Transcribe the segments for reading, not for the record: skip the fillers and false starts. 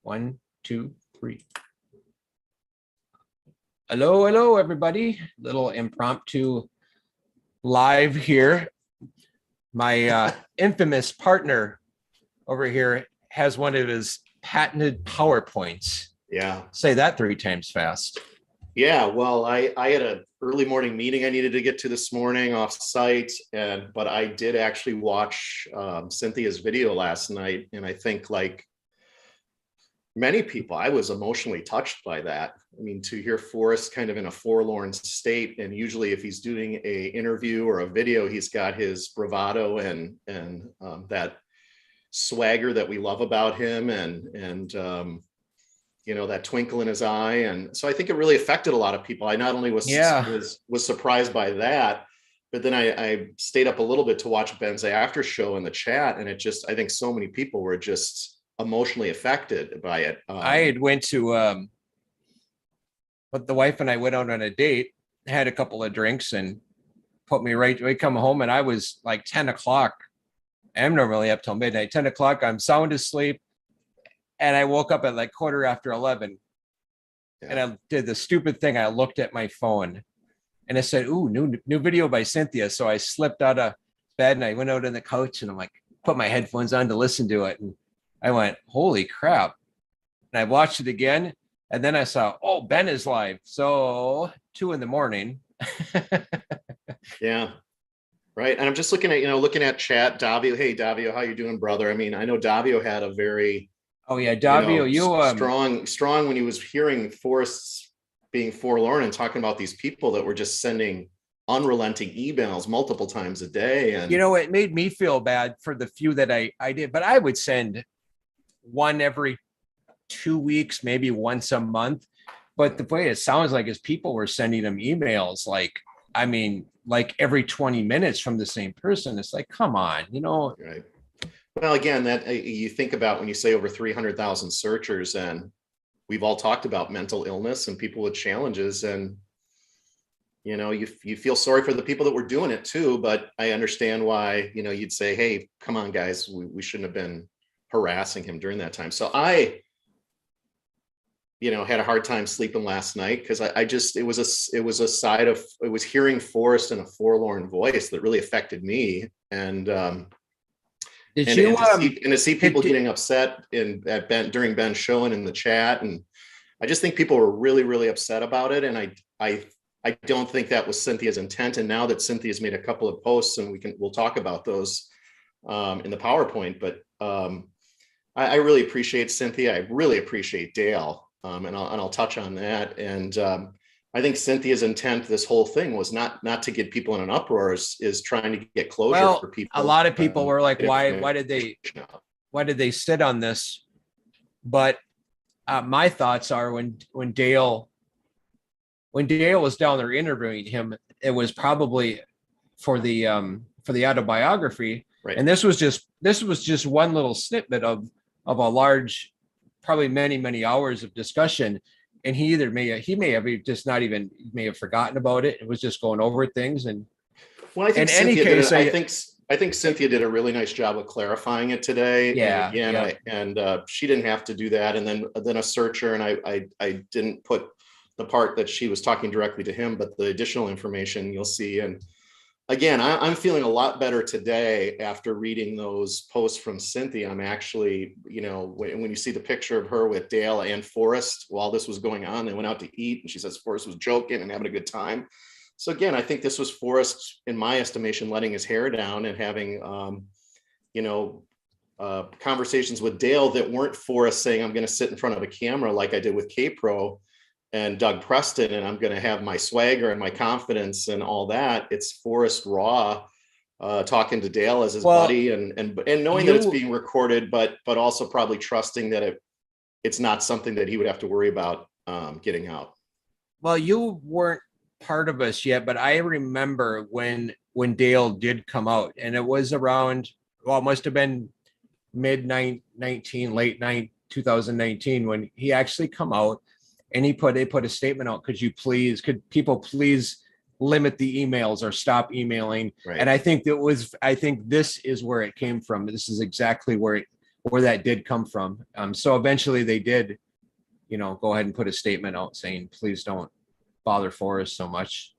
1, 2, 3. Hello, everybody. Little impromptu live here. My infamous partner over here has one of his patented PowerPoints. Yeah. Say that 3 times fast. Yeah. Well, I had an early morning meeting I needed to get to this morning off site, but I did actually watch Cynthia's video last night, and I think like many people, I was emotionally touched by that. I mean, to hear Forrest kind of in a forlorn state, and usually if he's doing a interview or a video, he's got his bravado and that swagger that we love about him, and that twinkle in his eye. And so I think it really affected a lot of people. I not only was surprised by that, but then I stayed up a little bit to watch Ben's after show in the chat, and I think so many people were just emotionally affected by it. I had went to but the wife and I went out on a date, had a couple of drinks, and put me right. We come home, and I was like 10 o'clock. I'm normally up till midnight. 10 o'clock, I'm sound asleep, and I woke up at like 11:15. Yeah. And I did the stupid thing. I looked at my phone, and I said, "Ooh, new video by Cynthia." So I slipped out of bed and I went out on the couch, and I'm like, put my headphones on to listen to it, and I went, "Holy crap!" And I watched it again, and then I saw, "Oh, Ben is live." So 2 a.m. Yeah. Right. And I'm just looking at chat. Davio. Hey, Davio, how you doing, brother? I mean, I know Davio had a very Davio, strong when he was hearing Forrest being forlorn and talking about these people that were just sending unrelenting emails multiple times a day. And it made me feel bad for the few that I did, but I would send one every 2 weeks, maybe once a month. But the way it sounds like is people were sending them emails like every 20 minutes from the same person. It's like, come on, Right. Well, again, that you think about when you say over 300,000 searchers, and we've all talked about mental illness and people with challenges, and you feel sorry for the people that were doing it too. But I understand why you'd say, hey, come on, guys, we shouldn't have been harassing him during that time. So I had a hard time sleeping last night because it was hearing Forrest in a forlorn voice that really affected me. And to see people getting upset during Ben's show and in the chat, and I just think people were really, really upset about it. And I don't think that was Cynthia's intent. And now that Cynthia's made a couple of posts, and we'll talk about those in the PowerPoint, but I really appreciate Cynthia. I really appreciate Dale. And I'll touch on that. And I think Cynthia's intent, this whole thing, was not to get people in an uproar, is trying to get closure for people. A lot of people were like, why did they sit on this? But my thoughts are when Dale was down there interviewing him, it was probably for the autobiography. Right. And this was just one little snippet of a large, probably many hours of discussion. And he may have forgotten about it. It was just going over things. And well, I think in any case, I think Cynthia did a really nice job of clarifying it today. Yeah. And again, she didn't have to do that. And then a searcher, and I didn't put the part that she was talking directly to him, but the additional information you'll see. And again, I'm feeling a lot better today after reading those posts from Cynthia. I'm actually, when you see the picture of her with Dale and Forrest while this was going on, they went out to eat, and she says Forrest was joking and having a good time. So again, I think this was Forrest, in my estimation, letting his hair down and having, conversations with Dale that weren't Forrest saying, I'm going to sit in front of a camera like I did with K-Pro and Doug Preston, and I'm going to have my swagger and my confidence and all that. It's Forrest raw, talking to Dale as his buddy, and knowing that it's being recorded, but also probably trusting that it's not something that he would have to worry about getting out. Well, you weren't part of us yet, but I remember when Dale did come out, and it was around, it must have been mid 2019, late 2019, when he actually come out. And they put a statement out. Could people please limit the emails or stop emailing? Right. And I think this is where it came from. This is exactly where where that did come from. So eventually they did, go ahead and put a statement out saying, please don't bother Forrest so much.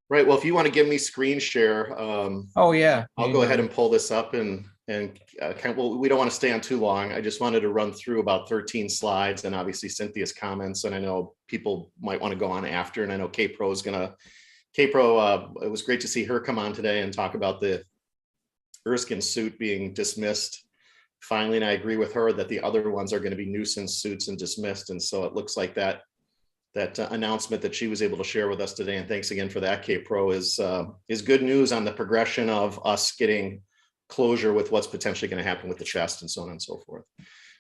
Right. Well, if you want to give me screen share, Oh yeah. I'll go ahead and pull this up and well, we don't want to stay on too long. I just wanted to run through about 13 slides and obviously Cynthia's comments. And I know people might want to go on after, and I know K-Pro is going to, K-Pro, it was great to see her come on today and talk about the Erskine suit being dismissed finally. And I agree with her that the other ones are going to be nuisance suits and dismissed. And so it looks like that announcement that she was able to share with us today, and thanks again for that, K-Pro, is good news on the progression of us getting closure with what's potentially going to happen with the chest and so on and so forth.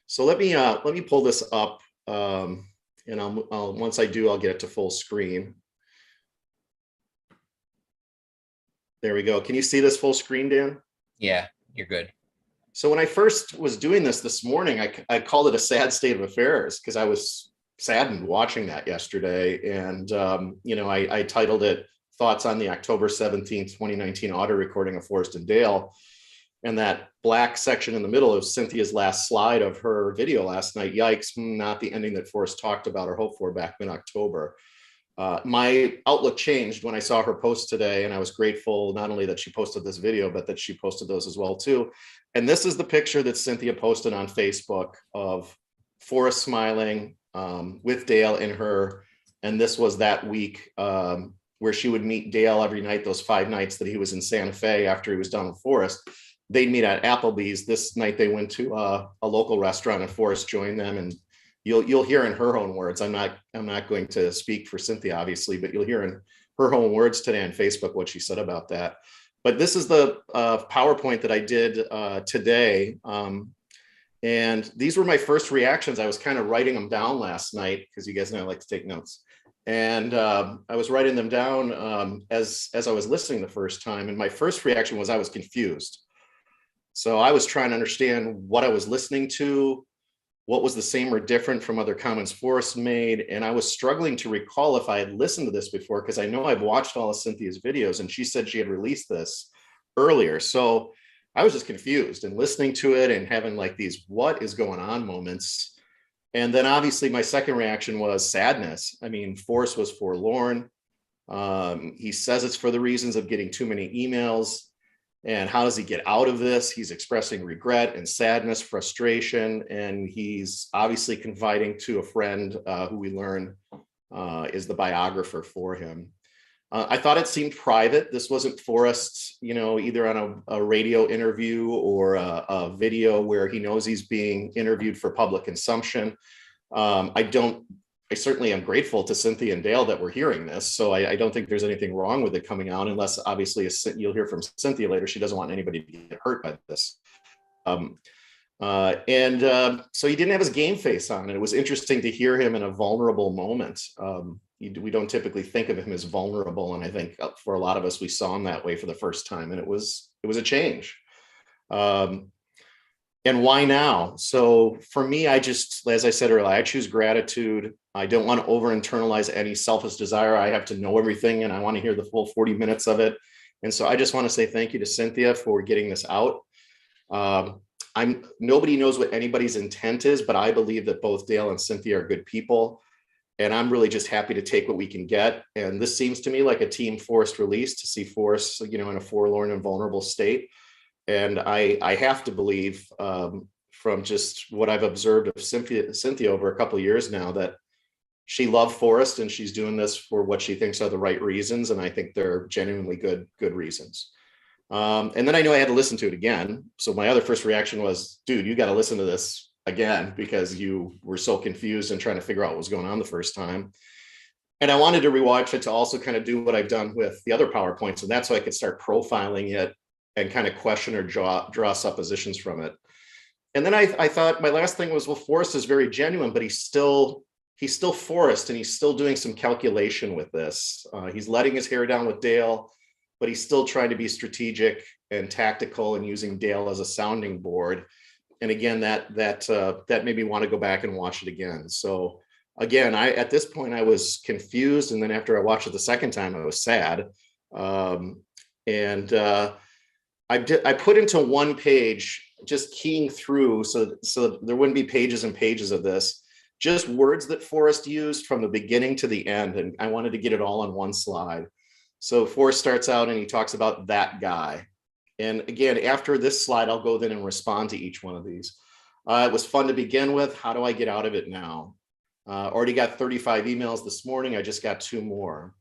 So let me pull this up, and I'll once I do, I'll get it to full screen. There we go. Can you see this full screen, Dan? Yeah, you're good. So when I first was doing this morning, I called it a sad state of affairs because I was saddened watching that yesterday. And, I titled it Thoughts on the October 17th, 2019 Audio Recording of Forrest and Dale. And that black section in the middle of Cynthia's last slide of her video last night, yikes, not the ending that Forrest talked about or hoped for back in October. My outlook changed when I saw her post today, and I was grateful not only that she posted this video, but that she posted those as well too. And this is the picture that Cynthia posted on Facebook of Forrest smiling with Dale and her. And this was that week where she would meet Dale every night, those 5 nights that he was in Santa Fe after he was done with Forrest. They'd meet at Applebee's. This night they went to a local restaurant and Forrest joined them. And you'll hear in her own words, I'm not going to speak for Cynthia, obviously, but you'll hear in her own words today on Facebook what she said about that. But this is the PowerPoint that I did today. And these were my first reactions. I was kind of writing them down last night because you guys know I like to take notes. And I was writing them down as I was listening the first time. And my first reaction was I was confused. So I was trying to understand what I was listening to, what was the same or different from other comments Forrest made. And I was struggling to recall if I had listened to this before, because I know I've watched all of Cynthia's videos and she said she had released this earlier. So I was just confused and listening to it and having like these what is going on moments. And then obviously my second reaction was sadness. I mean, Forrest was forlorn. He says it's for the reasons of getting too many emails. And how does he get out of this? He's expressing regret and sadness, frustration, and he's obviously confiding to a friend who we learn is the biographer for him. I thought it seemed private. This wasn't Forrest, either on a radio interview or a video where he knows he's being interviewed for public consumption. I certainly am grateful to Cynthia and Dale that we're hearing this. So I don't think there's anything wrong with it coming out, unless obviously you'll hear from Cynthia later. She doesn't want anybody to get hurt by this. So he didn't have his game face on. And it was interesting to hear him in a vulnerable moment. We don't typically think of him as vulnerable. And I think for a lot of us, we saw him that way for the first time. And it was a change. And why now? So for me, as I said earlier, I choose gratitude. I don't want to over-internalize any selfish desire. I have to know everything and I want to hear the full 40 minutes of it. And so I just want to say thank you to Cynthia for getting this out. Nobody knows what anybody's intent is, but I believe that both Dale and Cynthia are good people. And I'm really just happy to take what we can get. And this seems to me like a Team Forrest release, to see Forrest, in a forlorn and vulnerable state. And I have to believe from just what I've observed of Cynthia over a couple of years now, that she loved Forrest and she's doing this for what she thinks are the right reasons. And I think they're genuinely good reasons. And then I know I had to listen to it again. So my other first reaction was, dude, you got to listen to this again because you were so confused and trying to figure out what was going on the first time. And I wanted to rewatch it to also kind of do what I've done with the other PowerPoints. And that's so I could start profiling it and kind of question or draw suppositions from it. And then I thought my last thing was, well, Forrest is very genuine, but he's still Forrest and he's still doing some calculation with this. He's letting his hair down with Dale, but he's still trying to be strategic and tactical and using Dale as a sounding board. And again, that made me want to go back and watch it again. So again, at this point I was confused. And then after I watched it the second time, I was sad. I put into one page, just keying through, so there wouldn't be pages and pages of this, just words that Forrest used from the beginning to the end, and I wanted to get it all on one slide. So Forrest starts out and he talks about that guy. And again, after this slide, I'll go then and respond to each one of these. It was fun to begin with. How do I get out of it now? Already got 35 emails this morning. I just got 2 more.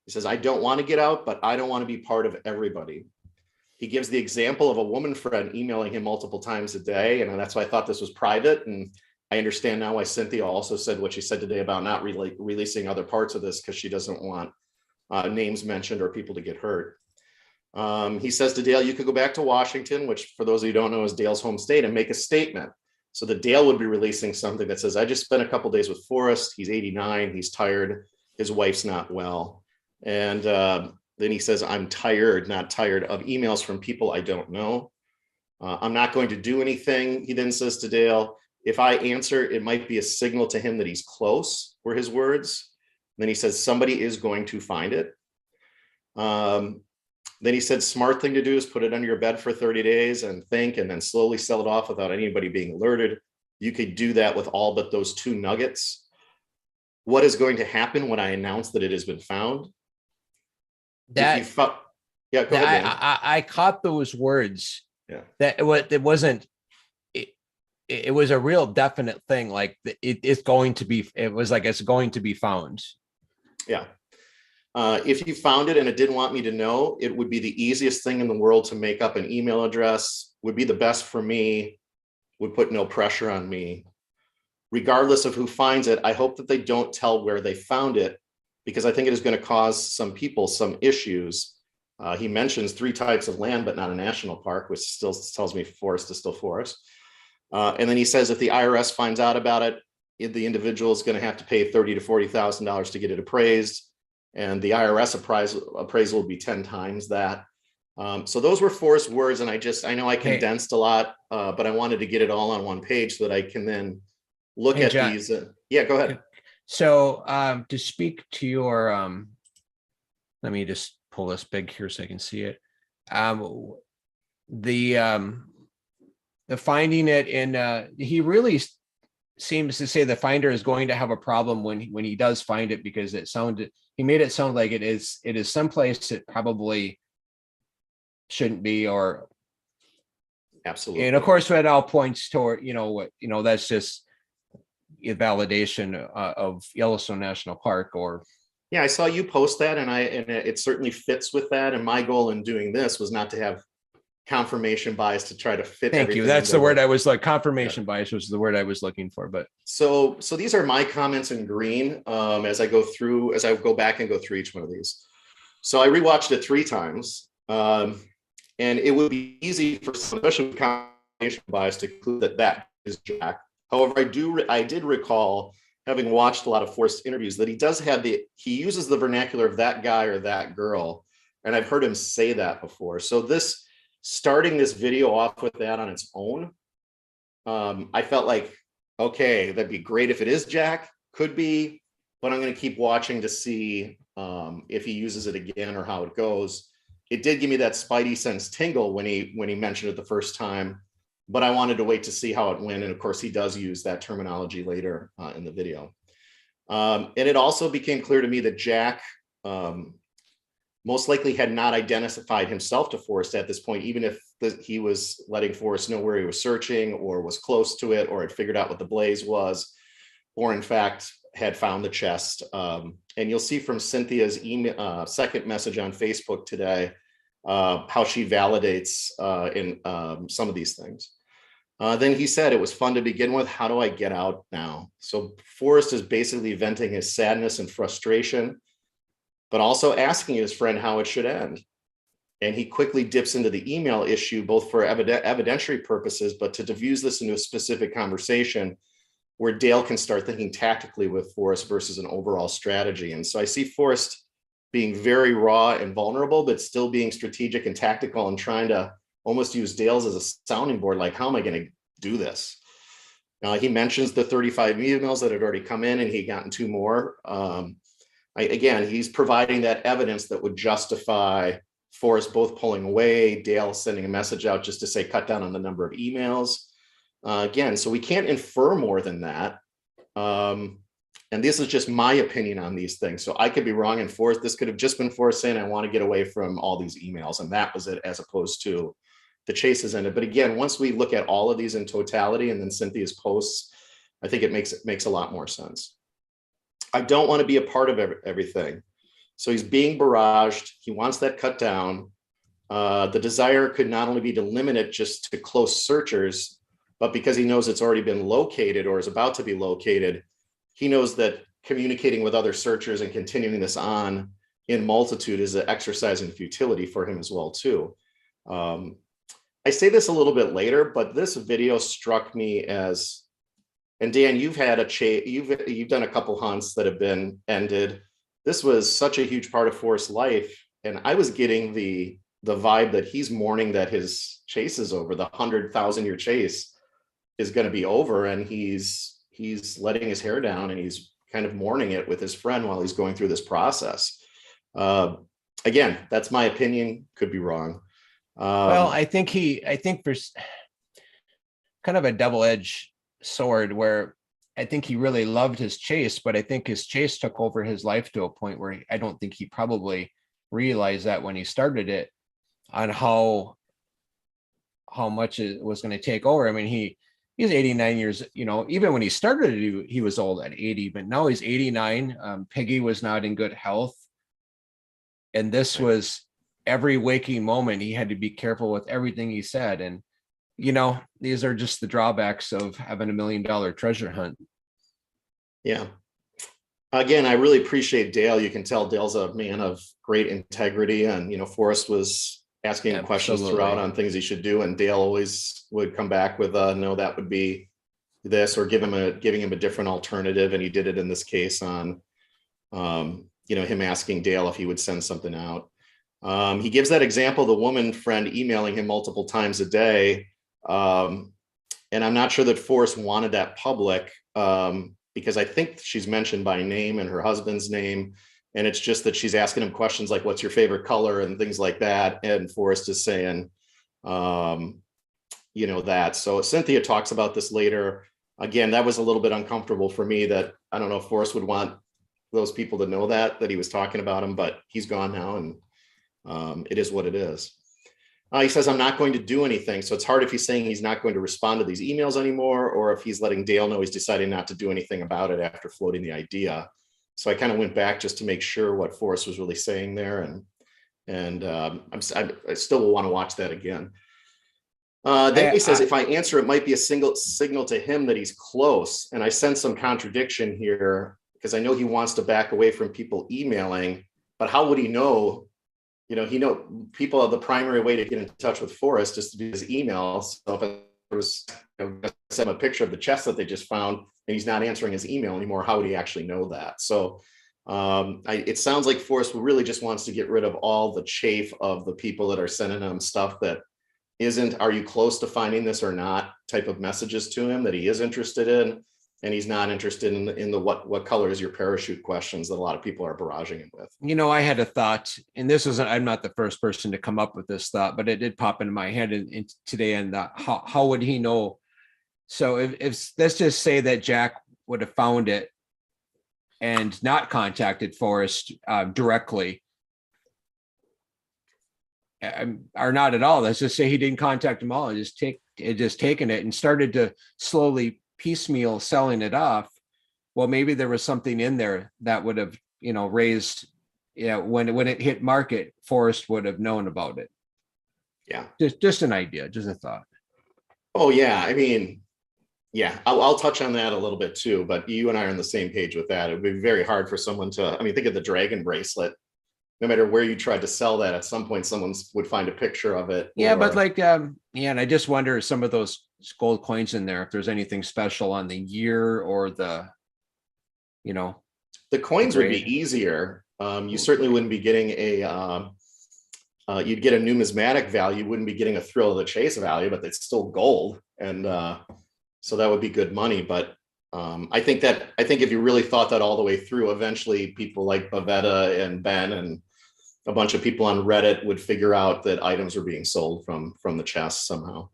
He says, I don't want to get out, but I don't want to be part of everybody. He gives the example of a woman friend emailing him multiple times a day. And that's why I thought this was private. And I understand now why Cynthia also said what she said today about not releasing other parts of this, because she doesn't want names mentioned or people to get hurt. He says to Dale, you could go back to Washington, which for those of you who don't know is Dale's home state, and make a statement. So that Dale would be releasing something that says, I just spent a couple days with Forrest. He's 89. He's tired. His wife's not well. And then he says, I'm tired, not tired of emails from people I don't know. I'm not going to do anything. He then says to Dale, if I answer, it might be a signal to him that he's close, were his words. Then he says, somebody is going to find it. Then he said, smart thing to do is put it under your bed for 30 days and think, and then slowly sell it off without anybody being alerted. You could do that with all but those 2 nuggets. What is going to happen when I announce that it has been found? That, yeah, go ahead. I caught those words. Yeah. That it wasn't, it was a real definite thing. Like it's going to be, it was like, it's going to be found. Yeah. If you found it and it didn't want me to know, it would be the easiest thing in the world to make up an email address, would be the best for me, would put no pressure on me. Regardless of who finds it, I hope that they don't tell where they found it, because I think it is going to cause some people some issues. He mentions 3 types of land, but not a national park, which still tells me forest is still forest. And then he says if the IRS finds out about it, the individual is going to have to pay $30,000 to $40,000 to get it appraised. And the IRS appraisal will be 10 times that. So those were Forrest's words. And I know I condensed a lot, but I wanted to get it all on one page so that I can then look at John, these. Yeah, go ahead. So to speak to your, let me just pull this big here so I can see it. The finding it in, he really seems to say the finder is going to have a problem when he does find it, because he made it sound like it is someplace it probably shouldn't be, or absolutely. And of course, that all points toward, that's just a validation of Yellowstone National Park. Or yeah, I saw you post that, and it certainly fits with that. And my goal in doing this was not to have confirmation bias to try to fit. Thank you. That's the word I was like. Confirmation bias was the word I was looking for. But so these are my comments in green as I go back and go through each one of these. So I rewatched it 3 times, and it would be easy for some, especially with confirmation bias, to conclude that is Jack. However, I did recall, having watched a lot of Forrest interviews, that he uses the vernacular of that guy or that girl, and I've heard him say that before. So starting this video off with that on its own, I felt like, okay, that'd be great if it is Jack, could be, but I'm going to keep watching to see if he uses it again or how it goes. It did give me that spidey sense tingle when he mentioned it the first time, but I wanted to wait to see how it went. And of course, he does use that terminology later in the video. And it also became clear to me that Jack most likely had not identified himself to Forrest at this point, even if he was letting Forrest know where he was searching, or was close to it, or had figured out what the blaze was, or in fact had found the chest. And you'll see from Cynthia's email, second message on Facebook today, how she validates in some of these things. Then he said, it was fun to begin with. How do I get out now? So Forrest is basically venting his sadness and frustration, but also asking his friend how it should end. And he quickly dips into the email issue, both for evidentiary purposes, but to diffuse this into a specific conversation where Dale can start thinking tactically with Forrest versus an overall strategy. And so I see Forrest being very raw and vulnerable, but still being strategic and tactical, and trying to almost use Dale's as a sounding board. Like, how am I going to do this? He mentions the 35 emails that had already come in, and he had gotten 2 more. Again, he's providing that evidence that would justify Forrest both pulling away, Dale sending a message out just to say cut down on the number of emails. Again, so we can't infer more than that. And this is just my opinion on these things. So I could be wrong, and Forrest, this could have just been Forrest saying, I want to get away from all these emails. And that was it, as opposed to the chases in it. But again, once we look at all of these in totality and then Cynthia's posts, I think it makes a lot more sense. I don't want to be a part of everything. So he's being barraged. He wants that cut down. The desire could not only be to limit it just to close searchers, but because he knows it's already been located or is about to be located, he knows that communicating with other searchers and continuing this on in multitude is an exercise in futility for him as well too. I say this a little bit later, but this video struck me as, and Dan, you've had you've done a couple hunts that have been ended. This was such a huge part of Forrest's life, and I was getting the vibe that he's mourning that his chase is over. The 100,000-year chase is going to be over, and he's letting his hair down, and he's kind of mourning it with his friend while he's going through this process. Again, that's my opinion. Could be wrong. Well, I think there's kind of a double-edged sword where I think he really loved his chase, but I think his chase took over his life to a point where I don't think he probably realized that when he started it, on how much it was going to take over. I mean, he's 89 years, even when he started it, he was old at 80, but now he's 89. Peggy was not in good health. And this was every waking moment. He had to be careful with everything he said. And, these are just the drawbacks of having $1 million treasure hunt. Yeah. Again, I really appreciate Dale. You can tell Dale's a man of great integrity, and, Forrest was asking him questions throughout on things he should do. And Dale always would come back with, no, that would be this, or giving him a different alternative. And he did it in this case on, him asking Dale if he would send something out. He gives that example, the woman friend emailing him multiple times a day. And I'm not sure that Forrest wanted that public, because I think she's mentioned by name and her husband's name. And it's just that she's asking him questions like, what's your favorite color and things like that. And Forrest is saying, that. So Cynthia talks about this later. Again, that was a little bit uncomfortable for me, that I don't know if Forrest would want those people to know that he was talking about him, but he's gone now, and it is what it is. He says, I'm not going to do anything. So it's hard if he's saying he's not going to respond to these emails anymore, or if he's letting Dale know he's deciding not to do anything about it after floating the idea. So I kind of went back just to make sure what Forrest was really saying there. And I still will want to watch that again. Then he says, if I answer, it might be a single signal to him that he's close. And I sense some contradiction here, because I know he wants to back away from people emailing, but how would he know? People are the primary way to get in touch with Forrest is to do his emails. So if it was, send him a picture of the chest that they just found, and he's not answering his email anymore, how would he actually know that? So it sounds like Forrest really just wants to get rid of all the chafe of the people that are sending him stuff that isn't, are you close to finding this or not type of messages to him that he is interested in. And he's not interested in the what color is your parachute questions that a lot of people are barraging him with. I had a thought, and I'm not the first person to come up with this thought, but it did pop into my head today. And how would he know? So if let's just say that Jack would have found it and not contacted Forrest directly, or not at all. Let's just say he didn't contact them all, and just taken it and started to slowly piecemeal selling it off. Well, maybe there was something in there that would have, raised, when it hit market, Forrest would have known about it. Yeah. Just an idea, just a thought. Oh yeah. I mean, yeah, I'll touch on that a little bit too, but you and I are on the same page with that. It would be very hard for someone to, think of the dragon bracelet. No matter where you tried to sell that, at some point, someone would find a picture of it. Yeah, but and I just wonder some of those gold coins in there, if there's anything special on the year or the coins would be easier. You certainly wouldn't be getting you'd get a numismatic value, you wouldn't be getting a thrill of the chase value, but it's still gold. And so that would be good money. But I think if you really thought that all the way through, eventually people like Bavetta and Ben a bunch of people on Reddit would figure out that items were being sold from the chest somehow.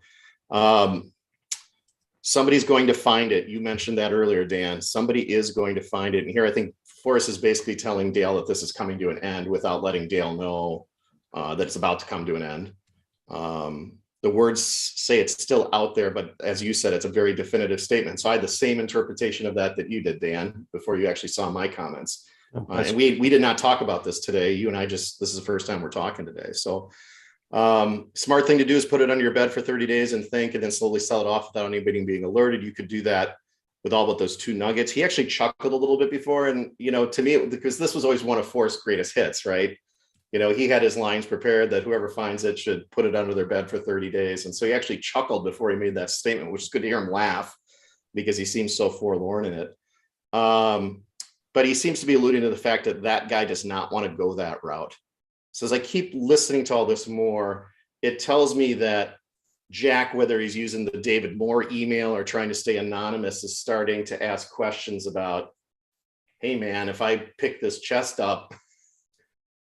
Somebody's going to find it. You mentioned that earlier, Dan. Somebody is going to find it. And here I think Forrest is basically telling Dale that this is coming to an end without letting Dale know that it's about to come to an end. The words say it's still out there, but as you said, it's a very definitive statement. So I had the same interpretation of that you did, Dan, before you actually saw my comments. And we did not talk about this today. You and I this is the first time we're talking today. So smart thing to do is put it under your bed for 30 days and think, and then slowly sell it off without anybody being alerted. You could do that with all but those 2 nuggets. He actually chuckled a little bit before. And, to me, because this was always one of Forrest's greatest hits, right? He had his lines prepared that whoever finds it should put it under their bed for 30 days. And so he actually chuckled before he made that statement, which is good to hear him laugh because he seems so forlorn in it. But he seems to be alluding to the fact that that guy does not want to go that route. So as I keep listening to all this more, it tells me that Jack, whether he's using the David Moore email or trying to stay anonymous, is starting to ask questions about, hey man, if I pick this chest up,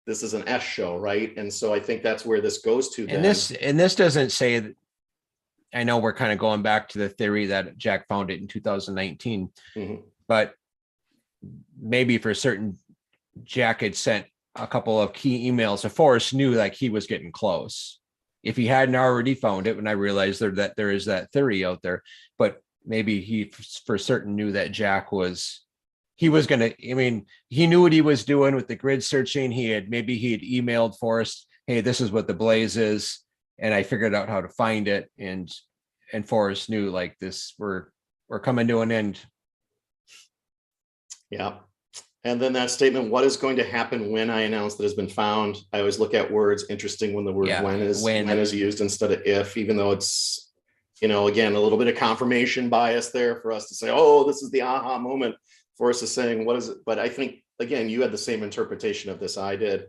this is an S show, right? And so I think that's where this goes to. And this doesn't say that. I know we're kind of going back to the theory that Jack found it in 2019, but maybe for certain, Jack had sent a couple of key emails. So Forrest knew like he was getting close. If he hadn't already found it, when I realized that there is that theory out there, but maybe he for certain knew that Jack was going to, he knew what he was doing with the grid searching. He had emailed Forrest, hey, this is what the blaze is. And I figured out how to find it. And Forrest knew like this, we're coming to an end. Yeah. And then that statement, what is going to happen when I announce that it's been found? I always look at words. Interesting when the word when is used instead of if, even though it's, again, a little bit of confirmation bias there for us to say, oh, this is the aha moment. Forrest is saying, what is it? But I think, again, you had the same interpretation of this I did.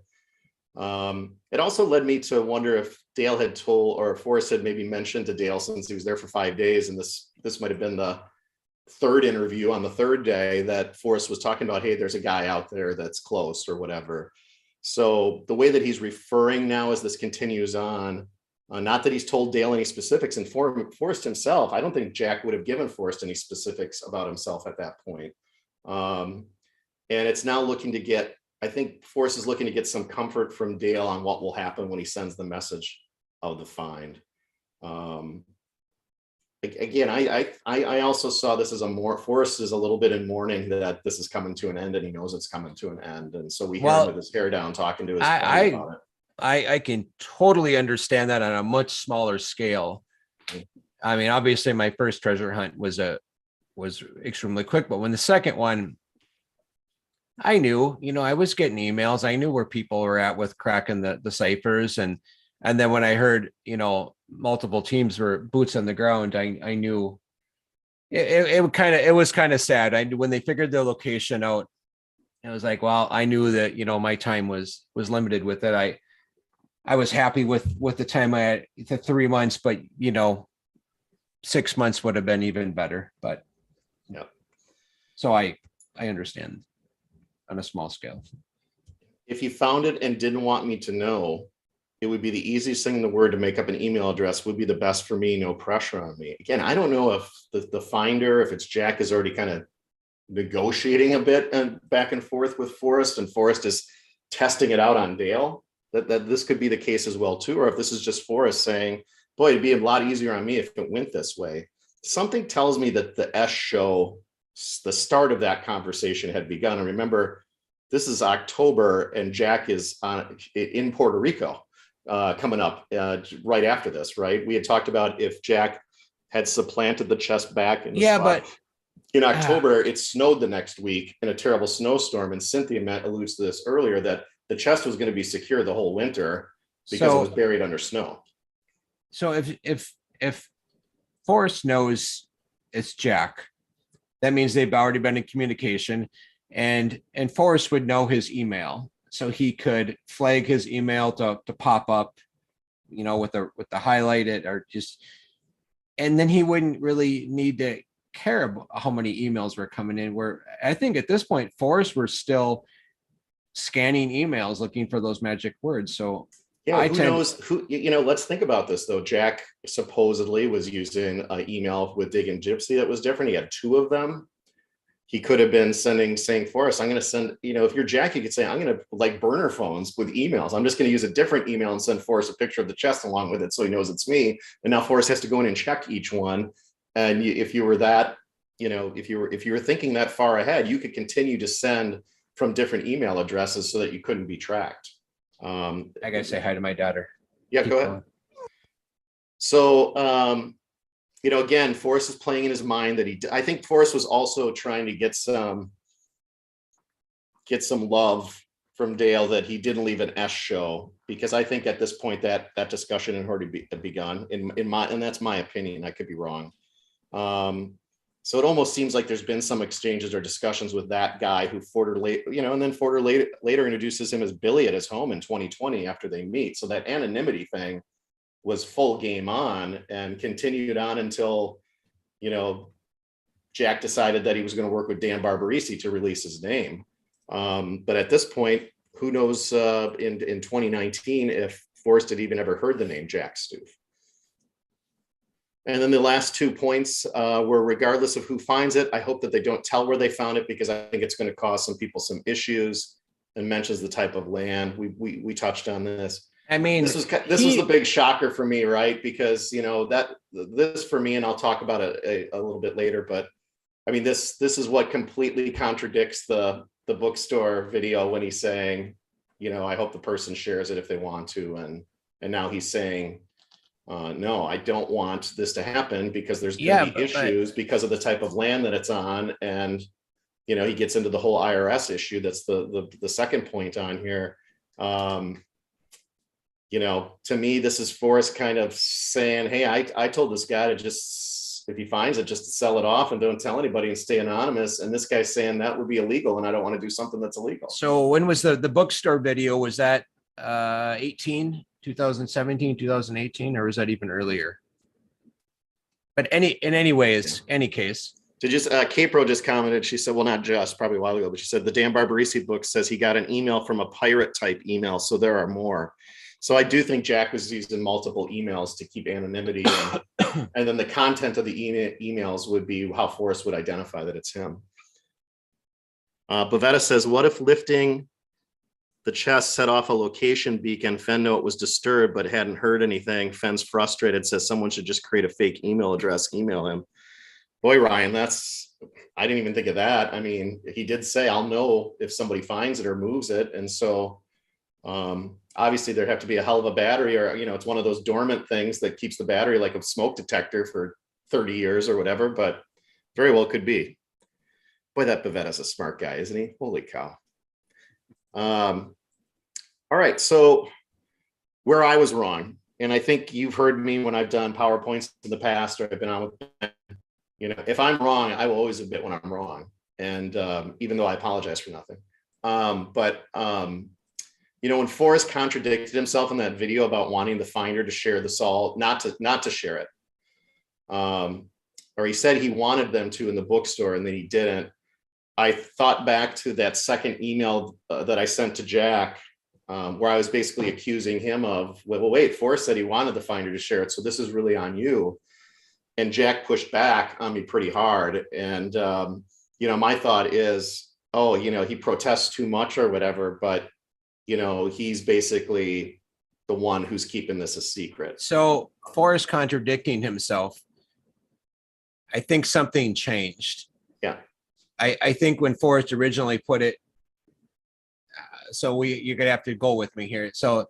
It also led me to wonder if Dale had told, or Forrest had maybe mentioned to Dale, since he was there for 5 days, and this might have been the 3rd interview on the 3rd day, that Forrest was talking about, hey, there's a guy out there that's close or whatever. So the way that he's referring now as this continues on, not that he's told Dale any specifics, and Forrest himself, I don't think Jack would have given Forrest any specifics about himself at that point. And it's now looking to get, I think Forrest is looking to get some comfort from Dale on what will happen when he sends the message of the find. Again, I also saw this as Forrest is a little bit in mourning that this is coming to an end, and he knows it's coming to an end. And so we hear him with his hair down talking to his buddy about it. I can totally understand that on a much smaller scale. Obviously my first treasure hunt was extremely quick, but when the second one, I knew, I was getting emails. I knew where people were at with cracking the ciphers. And then when I heard, multiple teams were boots on the ground, I knew it was kind of sad. When they figured their location out, I was like, well, I knew that, my time was limited with it. I was happy with the time I had, the 3 months, but 6 months would have been even better. But yeah. So I understand on a small scale. If you found it and didn't want me to know, it would be the easiest thing in the world to make up an email address, would be the best for me, no pressure on me. Again, I don't know if the finder, if it's Jack, is already kind of negotiating a bit and back and forth with Forrest, and Forrest is testing it out on Dale, that this could be the case as well too. Or if this is just Forrest saying, boy, it'd be a lot easier on me if it went this way. Something tells me that the S show, the start of that conversation had begun. And remember, this is October and Jack is in Puerto Rico coming up right after this, right? We had talked about if Jack had supplanted the chest back in the spot. But in October, it snowed the next week in a terrible snowstorm. And Cynthia alludes to this earlier, that the chest was going to be secure the whole winter because it was buried under snow. So if Forrest knows it's Jack, that means they've already been in communication, and Forrest would know his email, so he could flag his email to pop up, with the highlighted, or just, and then he wouldn't really need to care about how many emails were coming in. Where I think at this point, Forrest were still scanning emails looking for those magic words. So Yeah, who knows who, let's think about this though. Jack supposedly was using an email with Dig and Gypsy that was different. He had two of them. He could have been saying Forrest, I'm going to send, if you're Jack, you could say, I'm going to like burner phones with emails. I'm just going to use a different email and send Forrest a picture of the chest along with it so he knows it's me. And now Forrest has to go in and check each one. And if you were that, if you were thinking that far ahead, you could continue to send from different email addresses so that you couldn't be tracked. I gotta say hi to my daughter. Yeah, go ahead. So, again, Forrest is playing in his mind that I think Forrest was also trying to get some love from Dale that he didn't leave an S show, because I think at this point that discussion had already begun and that's my opinion. I could be wrong. So it almost seems like there's been some exchanges or discussions with that guy who and then Forder later introduces him as Billy at his home in 2020 after they meet. So that anonymity thing was full game on and continued on until, Jack decided that he was going to work with Dan Barbarisi to release his name. But at this point, who knows in 2019 if Forrest had even ever heard the name Jack Stoof. And then the last 2 points were, regardless of who finds it, I hope that they don't tell where they found it, because I think it's going to cause some people some issues, and mentions the type of land. We touched on this. I mean, this was the big shocker for me, right? Because, this for me, and I'll talk about it a little bit later, but I mean, this is what completely contradicts the bookstore video when he's saying, I hope the person shares it if they want to. And now he's saying, no, I don't want this to happen because there's going to be issues because of the type of land that it's on. And, he gets into the whole IRS issue. That's the second point on here. To me, this is Forrest kind of saying, hey, I told this guy to just, if he finds it, just to sell it off and don't tell anybody and stay anonymous. And this guy's saying that would be illegal and I don't want to do something that's illegal. So when was the bookstore video? Was that 2017, 2018, or was that even earlier? But in any case. Capro just commented, she said, well, not just, probably a while ago, but she said the Dan Barbarisi book says he got an email from a pirate type email. So there are more. So I do think Jack was using multiple emails to keep anonymity. And then the content of the emails would be how Forrest would identify that it's him. Bavetta says, what if lifting the chest set off a location beacon? Fenn knew it was disturbed, but hadn't heard anything. Fenn's frustrated, says someone should just create a fake email address, email him. Boy, Ryan, I didn't even think of that. I mean, he did say, I'll know if somebody finds it or moves it. And so obviously there'd have to be a hell of a battery, or, it's one of those dormant things that keeps the battery like a smoke detector for 30 years or whatever, but very well could be. Boy, that Bavetta's a smart guy, isn't he? Holy cow. All right. So where I was wrong, and I think you've heard me when I've done PowerPoints in the past, or I've been on with, if I'm wrong, I will always admit when I'm wrong. And even though I apologize for nothing. When Forrest contradicted himself in that video about wanting the finder to share the salt, not to share it. Or he said he wanted them to in the bookstore and then he didn't. I thought back to that second email that I sent to Jack, where I was basically accusing him of, well, wait, Forrest said he wanted the finder to share it, so this is really on you. And Jack pushed back on me pretty hard. And, my thought is, he protests too much or whatever, but, he's basically the one who's keeping this a secret. So Forrest contradicting himself, I think something changed. Yeah. I think when Forrest originally put it, so you're going to have to go with me here. So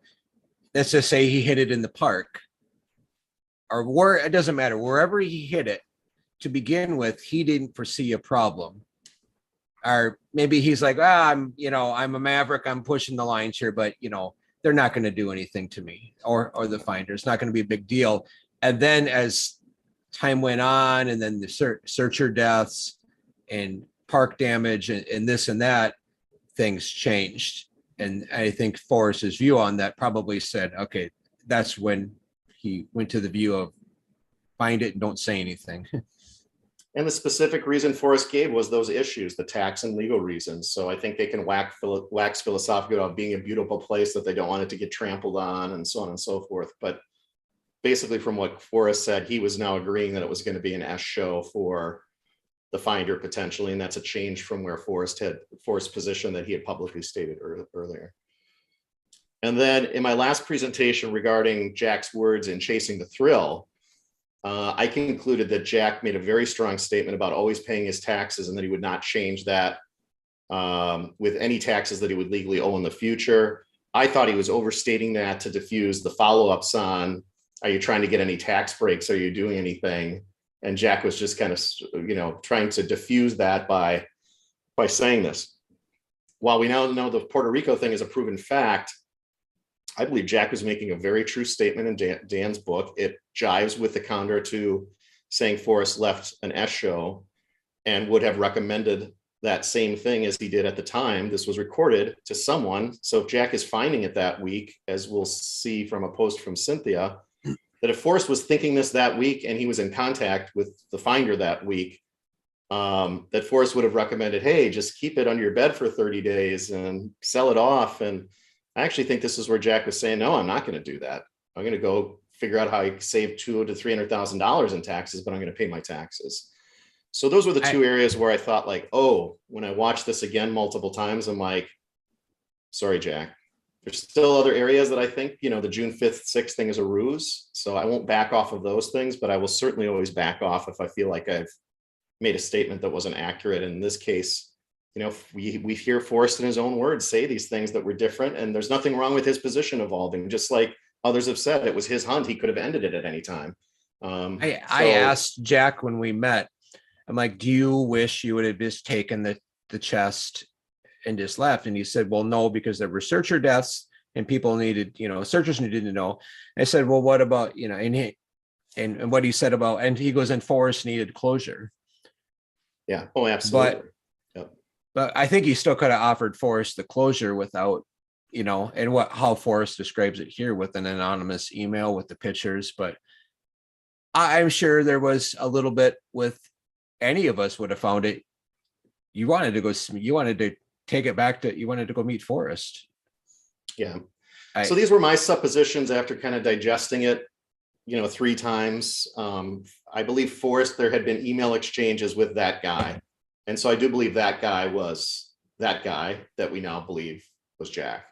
let's just say he hit it in the park, or where, it doesn't matter, wherever he hit it to begin with, he didn't foresee a problem. Or maybe he's like, I'm a maverick, I'm pushing the lines here, but they're not going to do anything to me or the finder. It's not going to be a big deal. And then as time went on, and then the searcher deaths and park damage and this and that, things changed. And I think Forrest's view on that probably said, okay, that's when he went to the view of find it and don't say anything. And the specific reason Forrest gave was those issues, the tax and legal reasons. So I think they can wax philosophical about being a beautiful place that they don't want it to get trampled on and so on and so forth. But basically from what Forrest said, he was now agreeing that it was going to be an S show for the finder potentially. And that's a change from where Forrest's position that he had publicly stated earlier. And then in my last presentation regarding Jack's words in Chasing the Thrill, I concluded that Jack made a very strong statement about always paying his taxes and that he would not change that with any taxes that he would legally owe in the future. I thought he was overstating that to diffuse the follow-ups on, are you trying to get any tax breaks? Are you doing anything? And Jack was just kind of, trying to diffuse that by saying this. While we now know the Puerto Rico thing is a proven fact, I believe Jack was making a very true statement in Dan's book. It jives with the counter to saying Forrest left an S show and would have recommended that same thing as he did at the time. This was recorded to someone. So if Jack is finding it that week, as we'll see from a post from Cynthia, that if Forrest was thinking this that week and he was in contact with the finder that week, that Forrest would have recommended, hey, just keep it under your bed for 30 days and sell it off. And I actually think this is where Jack was saying, no, I'm not going to do that. I'm going to go figure out how I save $200,000 to $300,000 in taxes, but I'm going to pay my taxes. So those were the two areas where I thought like, oh, when I watched this again multiple times, I'm like, sorry, Jack. There's still other areas that I think, the June 5th, 6th thing is a ruse. So I won't back off of those things, but I will certainly always back off if I feel like I've made a statement that wasn't accurate. And in this case, we hear Forrest in his own words say these things that were different, and there's nothing wrong with his position evolving. Just like others have said, it was his hunt. He could have ended it at any time. I asked Jack when we met, I'm like, do you wish you would have just taken the chest and just left? And he said, well, no, because there were researcher deaths and people needed, searchers needed to know. I said, well, what about, and what he said about, and he goes, and Forrest needed closure. Yeah. Oh, absolutely. But I think he still could have offered Forrest the closure without, and how Forrest describes it here with an anonymous email with the pictures. But I'm sure there was a little bit with any of us would have found it. You wanted to take it back you wanted to go meet Forrest. Yeah. So these were my suppositions after kind of digesting it, 3 times. I believe Forrest, there had been email exchanges with that guy. And so I do believe that guy was that guy that we now believe was Jack.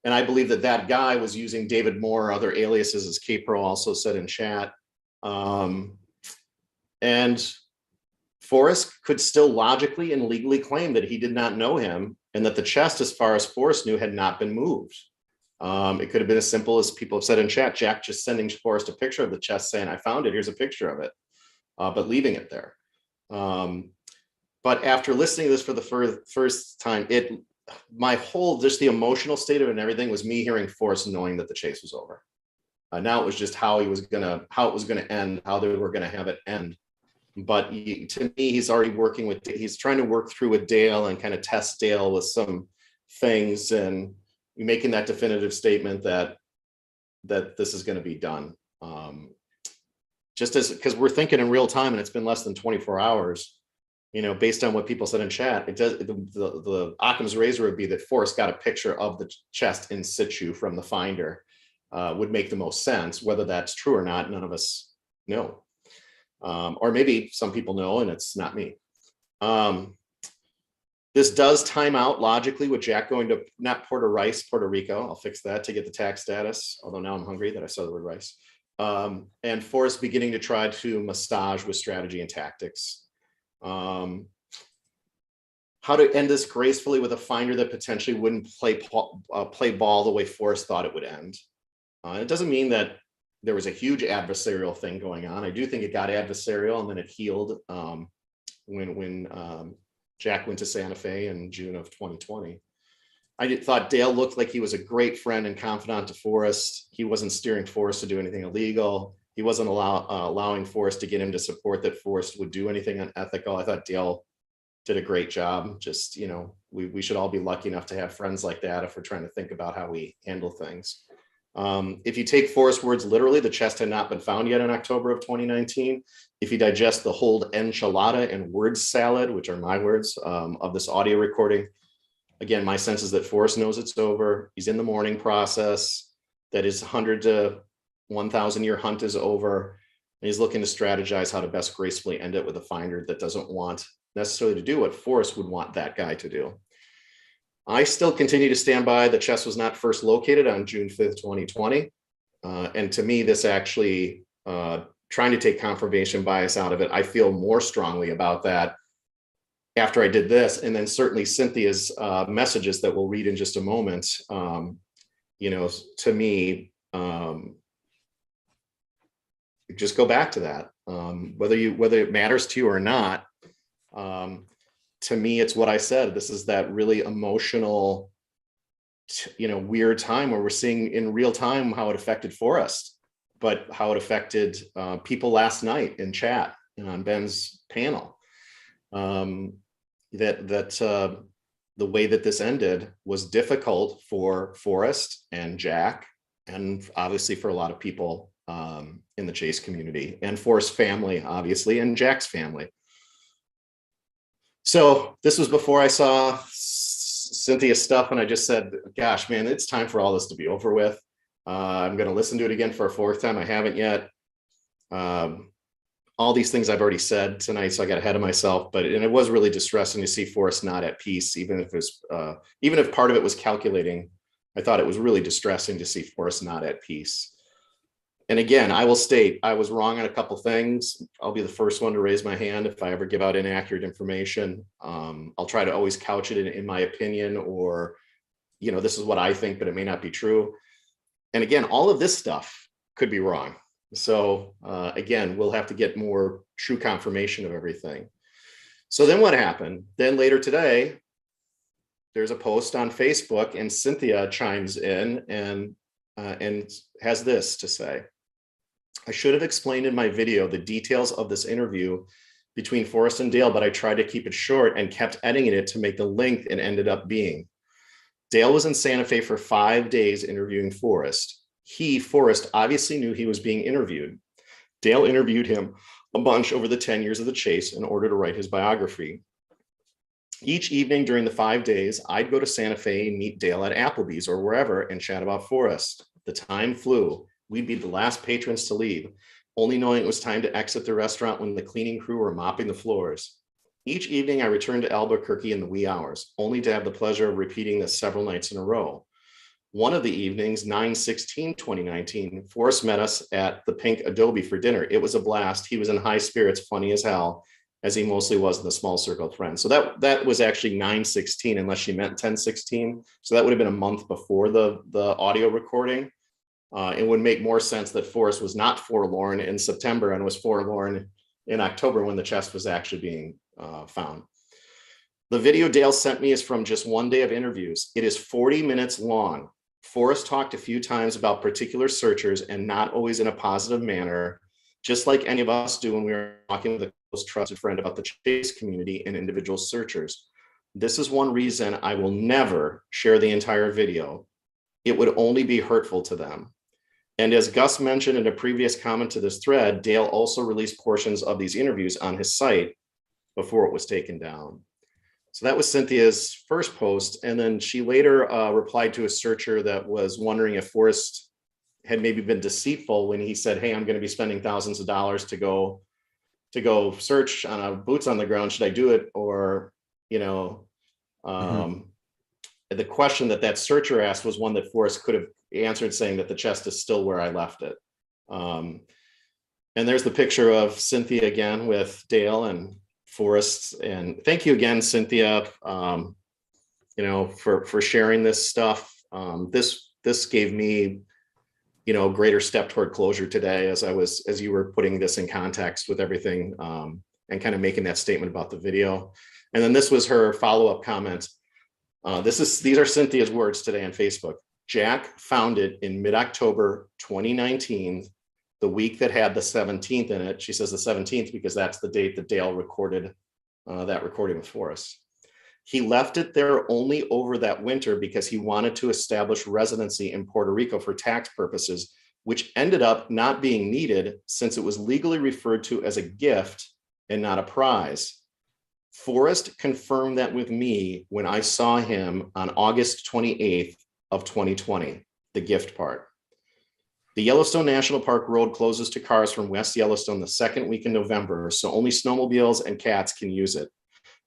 And I believe that guy was using David Moore or other aliases, as K-Pro also said in chat. And Forrest could still logically and legally claim that he did not know him and that the chest, as far as Forrest knew, had not been moved. It could have been as simple as people have said in chat, Jack just sending Forrest a picture of the chest saying, I found it, here's a picture of it, but leaving it there. But after listening to this for the first time, my whole, just the emotional state of it and everything was me hearing Forrest knowing that the chase was over. Now it was just how it was gonna end, how they were gonna have it end. But to me, he's trying to work through with Dale and kind of test Dale with some things and making that definitive statement that this is going to be done. Because we're thinking in real time and it's been less than 24 hours. Based on what people said in chat, the Occam's razor would be that Forrest got a picture of the chest in situ from the finder, would make the most sense. Whether that's true or not, none of us know. Or maybe some people know and it's not me. This does time out logically with Jack going to not Puerto Rico. I'll fix that to get the tax status. Although now I'm hungry that I saw the word rice. And Forrest beginning to try to massage with strategy and tactics. How to end this gracefully with a finder that potentially wouldn't play ball the way Forrest thought it would end. It doesn't mean that there was a huge adversarial thing going on. I do think it got adversarial and then it healed when Jack went to Santa Fe in June of 2020. I thought Dale looked like he was a great friend and confidant to Forrest. He wasn't steering Forrest to do anything illegal. He wasn't allowing Forrest to get him to support that Forrest would do anything unethical. I thought Dale did a great job. Just, we should all be lucky enough to have friends like that if we're trying to think about how we handle things. If you take Forrest's words literally, the chest had not been found yet in October of 2019. If you digest the whole enchilada and word salad, which are my words, of this audio recording, again, my sense is that Forrest knows it's over. He's in the mourning process, that his 100 to 1,000 year hunt is over. And he's looking to strategize how to best gracefully end it with a finder that doesn't want necessarily to do what Forrest would want that guy to do. I still continue to stand by the chest was not first located on June 5th, 2020. And to me, this actually, trying to take confirmation bias out of it, I feel more strongly about that after I did this. And then certainly Cynthia's messages that we'll read in just a moment, to me, just go back to that. Whether it matters to you or not, to me, it's what I said. This is that really emotional, weird time where we're seeing in real time how it affected Forrest, but how it affected people last night in chat and on Ben's panel. The way that this ended was difficult for Forrest and Jack, and obviously for a lot of people in the Chase community, and Forrest's family, obviously, and Jack's family. So this was before I saw Cynthia's stuff, and I just said, gosh, man, it's time for all this to be over with. I'm going to listen to it again for a fourth time. I haven't yet. All these things I've already said tonight, so I got ahead of myself. And it was really distressing to see Forrest not at peace, even if part of it was calculating. I thought it was really distressing to see Forrest not at peace. And again, I will state I was wrong on a couple things. I'll be the first one to raise my hand if I ever give out inaccurate information. I'll try to always couch it in my opinion, or, this is what I think, but it may not be true. And again, all of this stuff could be wrong. So again, we'll have to get more true confirmation of everything. So then what happened? Then later today, there's a post on Facebook, and Cynthia chimes in and has this to say. I should have explained in my video the details of this interview between Forrest and Dale, but I tried to keep it short and kept editing it to make the length it ended up being. Dale was in Santa Fe for 5 days interviewing Forrest. Forrest, obviously knew he was being interviewed. Dale interviewed him a bunch over the 10 years of the chase in order to write his biography. Each evening during the 5 days, I'd go to Santa Fe and meet Dale at Applebee's or wherever and chat about Forrest. The time flew. We'd be the last patrons to leave, only knowing it was time to exit the restaurant when the cleaning crew were mopping the floors. Each evening, I returned to Albuquerque in the wee hours, only to have the pleasure of repeating this several nights in a row. One of the evenings, 9/16/2019, Forrest met us at the Pink Adobe for dinner. It was a blast. He was in high spirits, funny as hell, as he mostly was in the small circle of friends. So that was actually 9/16, unless she meant 10/16. So that would have been a month before the audio recording. It would make more sense that Forrest was not forlorn in September and was forlorn in October when the chest was actually being found. The video Dale sent me is from just one day of interviews. It is 40 minutes long. Forrest talked a few times about particular searchers, and not always in a positive manner, just like any of us do when we are talking with a close trusted friend about the Chase community and individual searchers. This is one reason I will never share the entire video. It would only be hurtful to them. And as Gus mentioned in a previous comment to this thread, Dale also released portions of these interviews on his site before it was taken down. So that was Cynthia's first post. And then she later replied to a searcher that was wondering if Forrest had maybe been deceitful when he said, hey, I'm going to be spending thousands of dollars to go search on a boots on the ground. Should I do it? Or, the question that searcher asked was one that Forrest could have answered, saying that the chest is still where I left it. And there's the picture of Cynthia again with Dale and Forrest. And thank you again, Cynthia, for sharing this stuff. This gave me, a greater step toward closure today as you were putting this in context with everything, and kind of making that statement about the video. And then this was her follow-up comment. These are Cynthia's words today on Facebook. Jack found it in mid-October 2019, the week that had the 17th in it. She says the 17th because that's the date that Dale recorded that recording with Forrest. He left it there only over that winter because he wanted to establish residency in Puerto Rico for tax purposes, which ended up not being needed since it was legally referred to as a gift and not a prize. Forrest confirmed that with me when I saw him on August 28th of 2020, the gift part. The Yellowstone National Park Road closes to cars from West Yellowstone the second week in November, so only snowmobiles and cats can use it.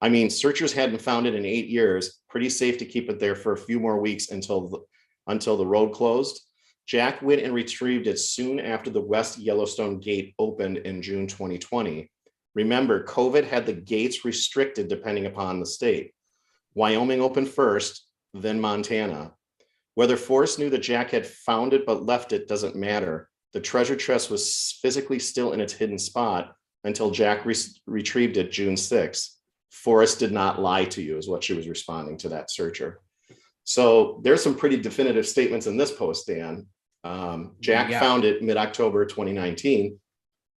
I mean, searchers hadn't found it in 8 years. Pretty safe to keep it there for a few more weeks until the road closed. Jack went and retrieved it soon after the West Yellowstone gate opened in June 2020. Remember, COVID had the gates restricted depending upon the state. Wyoming opened first, then Montana. Whether Forrest knew that Jack had found it but left it doesn't matter. The treasure chest was physically still in its hidden spot until Jack retrieved it June 6th. Forrest did not lie to you, is what she was responding to that searcher. So there's some pretty definitive statements in this post, Dan. Jack found it mid-October 2019,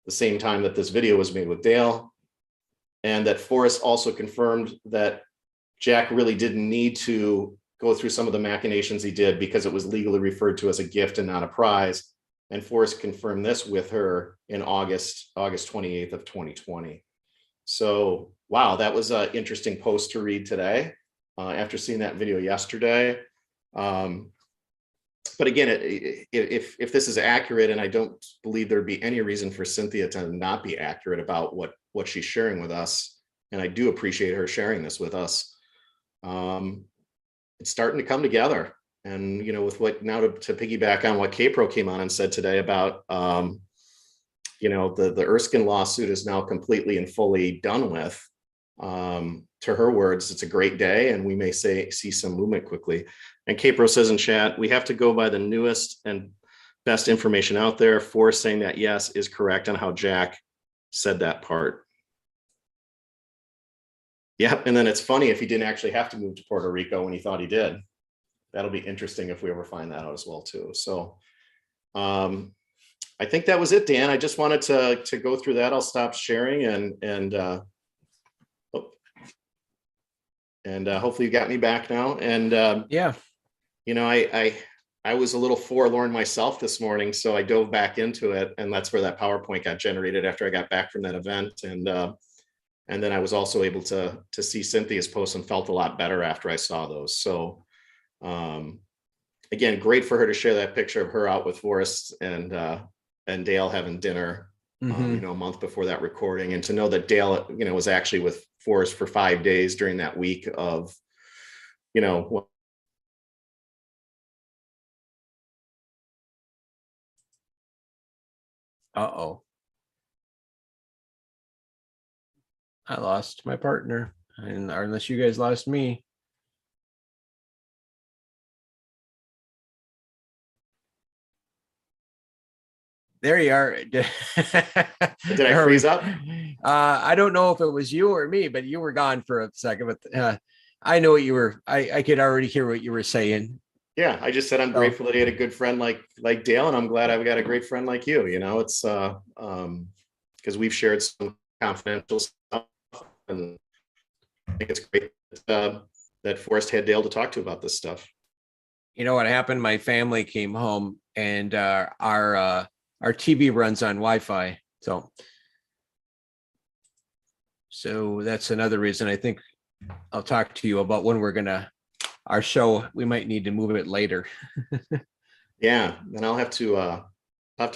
the same time that this video was made with Dale, and that Forrest also confirmed that Jack really didn't need to go through some of the machinations he did because it was legally referred to as a gift and not a prize. And Forrest confirmed this with her in August 28th of 2020. So, wow, that was an interesting post to read today after seeing that video yesterday. But again, if this is accurate, and I don't believe there'd be any reason for Cynthia to not be accurate about what she's sharing with us, and I do appreciate her sharing this with us, it's starting to come together. And, you know, with what now to piggyback on what Kpro came on and said today about, you know, the Erskine lawsuit is now completely and fully done with. To her words, it's a great day and we may see some movement quickly. And Kpro says in chat, we have to go by the newest and best information out there. Forrest saying that yes is correct on how Jack said that part. Yeah, and then it's funny if he didn't actually have to move to Puerto Rico when he thought he did. That'll be interesting if we ever find that out as well too. So I think that was it, Dan. I just wanted to go through that. I'll stop sharing and hopefully you got me back now. And yeah, you know, I was a little forlorn myself this morning, so I dove back into it, and that's where that PowerPoint got generated after I got back from that event. And then I was also able to see Cynthia's posts and felt a lot better after I saw those. So again, great for her to share that picture of her out with Forrest and Dale having dinner, you know, a month before that recording, and to know that Dale, you know, was actually with Forrest for 5 days during that week of, you know. Uh-oh. I lost my partner, and or unless you guys lost me. There you are. Did I freeze up? I don't know if it was you or me, but you were gone for a second. But I know what you were. I could already hear what you were saying. Yeah, I just said I'm grateful that he had a good friend like Dale, and I'm glad I've got a great friend like you. You know, it's because we've shared some confidential stuff, and I think it's great that Forrest had Dale to talk to about this stuff. You know what happened? My family came home, and our TV runs on Wi-Fi, so that's another reason I think I'll talk to you about when we're gonna our show. We might need to move it later. Yeah, and I'll have to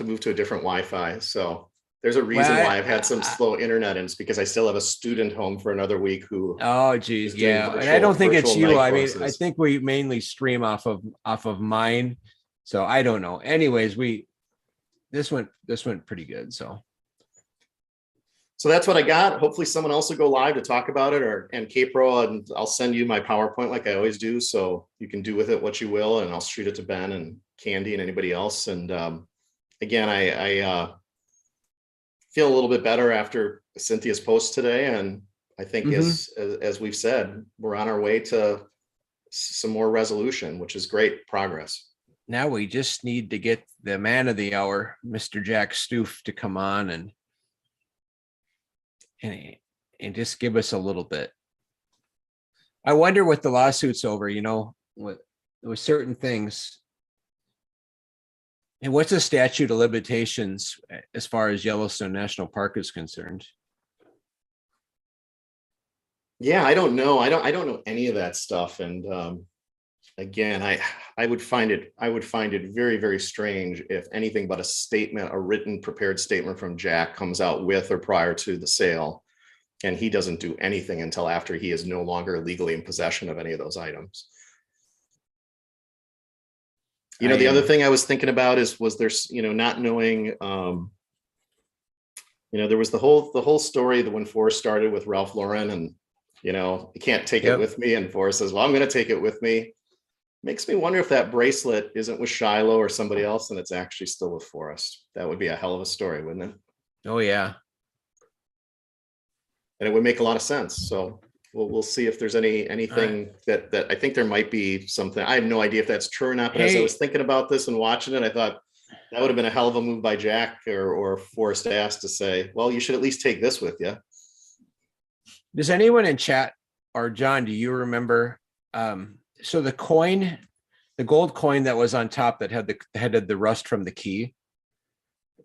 move to a different Wi-Fi. So there's a reason why I've had some slow internet, and it's because I still have a student home for another week who. Oh, geez, yeah, and I don't think it's you. I mean, I think we mainly stream off of mine, so I don't know. Anyways, this went pretty good. So that's what I got. Hopefully someone else will go live to talk about it, and Kpro, and I'll send you my PowerPoint like I always do, so you can do with it what you will, and I'll shoot it to Ben and Candy and anybody else. And again, I feel a little bit better after Cynthia's post today, and I think as we've said, we're on our way to some more resolution, which is great progress. Now we just need to get the man of the hour, Mr. Jack Stoof, to come on and just give us a little bit. I wonder what the lawsuit's over, with certain things. And what's the statute of limitations as far as Yellowstone National Park is concerned? Yeah, I don't know. I don't know any of that stuff. And again, I would find it very, very strange if anything but a statement, a written prepared statement from Jack comes out with or prior to the sale, and he doesn't do anything until after he is no longer legally in possession of any of those items. The other thing I was thinking about was there's, not knowing, there was the whole story that when Forrest started with Ralph Lauren and, you can't take it with me. And Forrest says, well, I'm going to take it with me. Makes me wonder if that bracelet isn't with Shiloh or somebody else and it's actually still with Forrest. That would be a hell of a story, wouldn't it? Oh, yeah. And it would make a lot of sense. So we'll see if there's anything that I think there might be something. I have no idea if that's true or not. But as I was thinking about this and watching it, I thought that would have been a hell of a move by Jack or Forrest Ass to say, well, you should at least take this with you. Does anyone in chat, or John, do you remember? So the gold coin that was on top that had the rust from the key,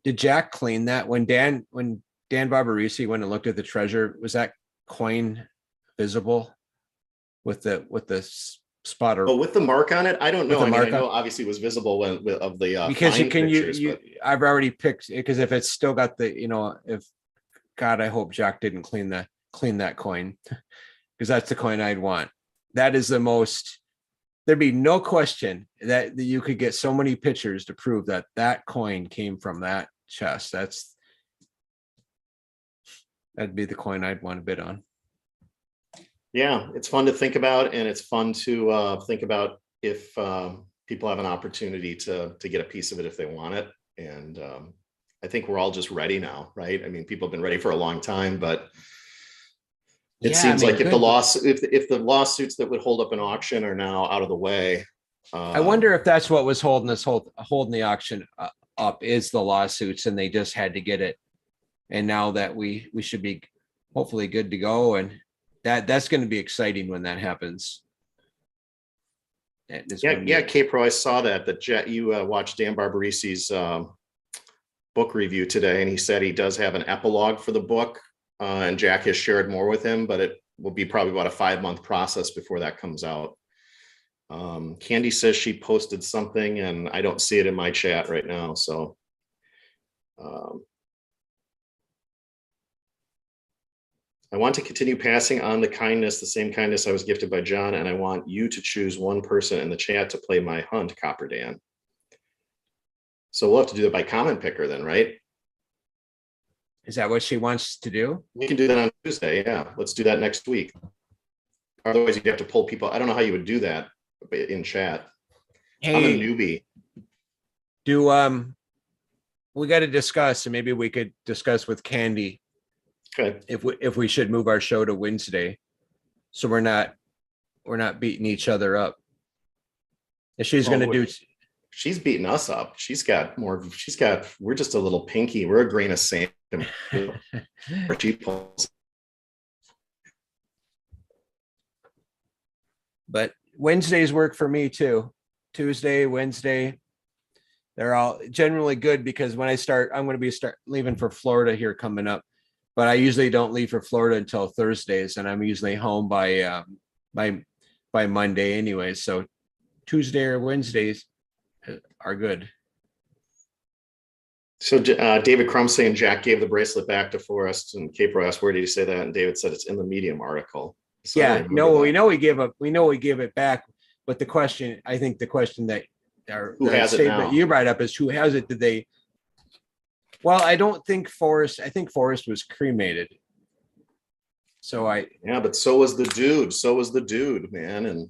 did Jack clean that? When Dan Barbarisi went and looked at the treasure, was that coin visible with the spot? But with the mark on it, I don't know. I know obviously it was visible of the because I've already picked, because if it's still got the, if God, I hope Jack didn't clean that coin, because that's the coin I'd want. That is the most. There'd be no question that you could get so many pictures to prove that coin came from that chest. That'd be the coin I'd want to bid on. Yeah, it's fun to think about, and it's fun to think about if people have an opportunity to get a piece of it if they want it. And I think we're all just ready now, right? I mean, people have been ready for a long time, but it seems like if the lawsuits that would hold up an auction are now out of the way. I wonder if that's what was holding the auction up is the lawsuits, and they just had to get it. And now that we should be hopefully good to go, and that's going to be exciting when that happens. Yeah, K-Pro, I saw that you watched Dan Barbarisi's book review today, and he said he does have an epilogue for the book. And Jack has shared more with him, but it will be probably about a 5-month process before that comes out. Candy says she posted something, and I don't see it in my chat right now. So I want to continue passing on the same kindness I was gifted by John, and I want you to choose one person in the chat to play my hunt, Copper Dan. So we'll have to do that by comment picker then, right? Is that what she wants to do? We can do that on Tuesday. Yeah, let's do that next week. Otherwise, you'd have to pull people. I don't know how you would do that in chat. Hey, I'm a newbie. We got to discuss, and maybe we could discuss with Candy. Okay. If we should move our show to Wednesday, so we're not beating each other up. If she's going to do. She's beating us up. We're just a little pinky. We're a grain of sand. But Wednesdays work for me too. Tuesday, Wednesday, they're all generally good, because when I'm going to be leaving for Florida here coming up, but I usually don't leave for Florida until Thursdays, and I'm usually home by Monday anyway. So Tuesday or Wednesdays are good. So David Crum saying Jack gave the bracelet back to Forrest, and K-Pro asked, where did he say that? And David said it's in the Medium article. So yeah, no, we know he gave it back. But the question that who has it now? You brought up is who has it? Did they? Well, I don't think Forrest. I think Forrest was cremated. Yeah, but so was the dude. So was the dude, man,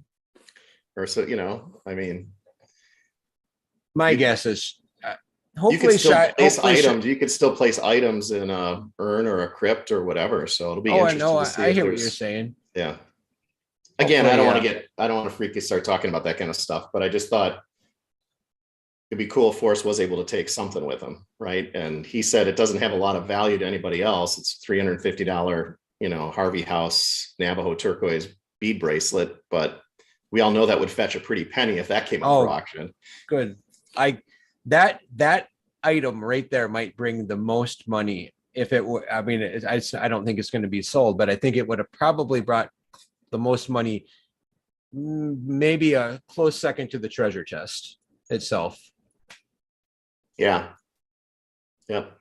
I mean, my guess is. Hopefully, you could still place items in a urn or a crypt or whatever. So it'll be interesting to see. I hear what you're saying. Yeah. Again, I don't want to freaky start talking about that kind of stuff, but I just thought it'd be cool if Forrest was able to take something with him, right? And he said it doesn't have a lot of value to anybody else. It's $350, Harvey House Navajo turquoise bead bracelet, but we all know that would fetch a pretty penny if that came up for auction. Good. That item right there might bring the most money if it were. I mean, I don't think it's going to be sold, but I think it would have probably brought the most money, maybe a close second to the treasure chest itself. Yeah. Yep.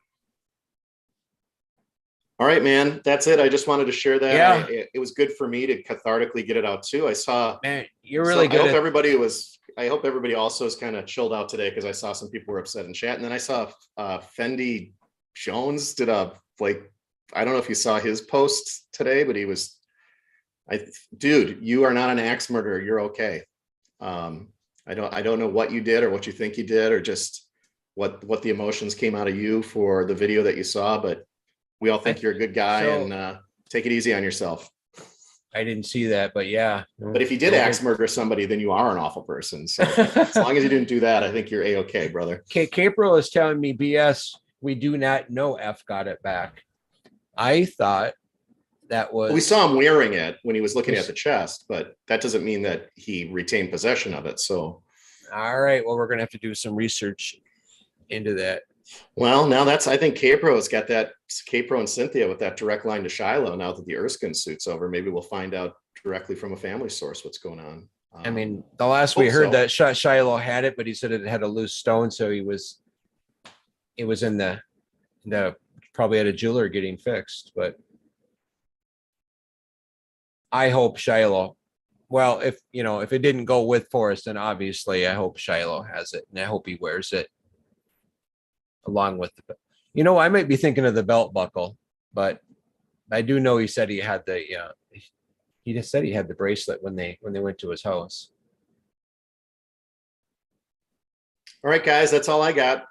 All right, man. That's it. I just wanted to share that. Yeah. It was good for me to cathartically get it out too. I saw. Man, you're really good. I hope everybody also is kind of chilled out today, because I saw some people were upset in chat, and then I saw Fendi Jones did I don't know if you saw his post today, but he was, dude, you are not an axe murderer. You're okay. I don't know what you did or what you think you did, or just what the emotions came out of you for the video that you saw, but we all think you're a good guy, and take it easy on yourself. I didn't see that, but yeah. But if you did axe murder somebody, then you are an awful person. So as long as you didn't do that, I think you're A-okay, brother. Okay, Capril is telling me BS. We do not know F got it back. I thought that was. We saw him wearing it when he was looking at the chest, but that doesn't mean that he retained possession of it. So. All right. Well, we're going to have to do some research into that. Well, now I think Capro has got that, Capro and Cynthia with that direct line to Shiloh. Now that the Erskine suit's over, maybe we'll find out directly from a family source what's going on. I mean, the last we heard that Shiloh had it, but he said it had a loose stone. So it was in the probably at a jeweler getting fixed, but I hope Shiloh, well, if it didn't go with Forrest, then obviously I hope Shiloh has it, and I hope he wears it along with I might be thinking of the belt buckle, but I do know he said he had he just said he had the bracelet when they went to his house. All right, guys, that's all I got.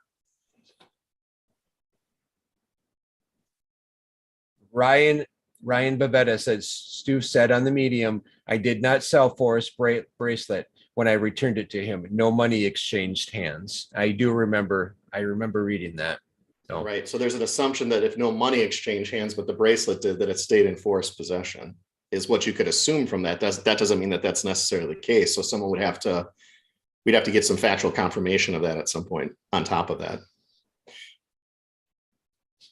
Ryan Bavetta says, Stu said on the medium, I did not sell Forrest bracelet when I returned it to him. No money exchanged hands. I remember reading that. So. Right. So there's an assumption that if no money exchanged hands, but the bracelet did, that it stayed in Forrest's possession, is what you could assume from that. That doesn't mean that that's necessarily the case. So someone we'd have to get some factual confirmation of that at some point on top of that.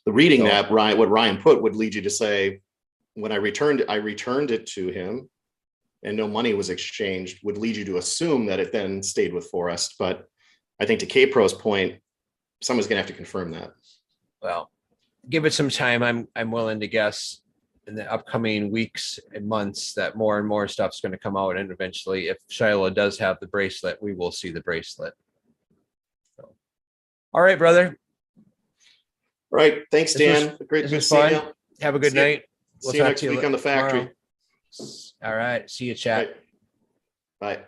The reading that what Ryan put would lead you to say, when I returned it to him and no money was exchanged, would lead you to assume that it then stayed with Forrest. But I think to K-Pro's point, someone's going to have to confirm that. Well, give it some time. I'm willing to guess in the upcoming weeks and months that more and more stuff's going to come out. And eventually, if Shiloh does have the bracelet, we will see the bracelet. So. All right, brother. All right. Thanks, Dan. Great to see you. Have a good night. We'll see you next week on the factory. All right. See you, chat. Bye.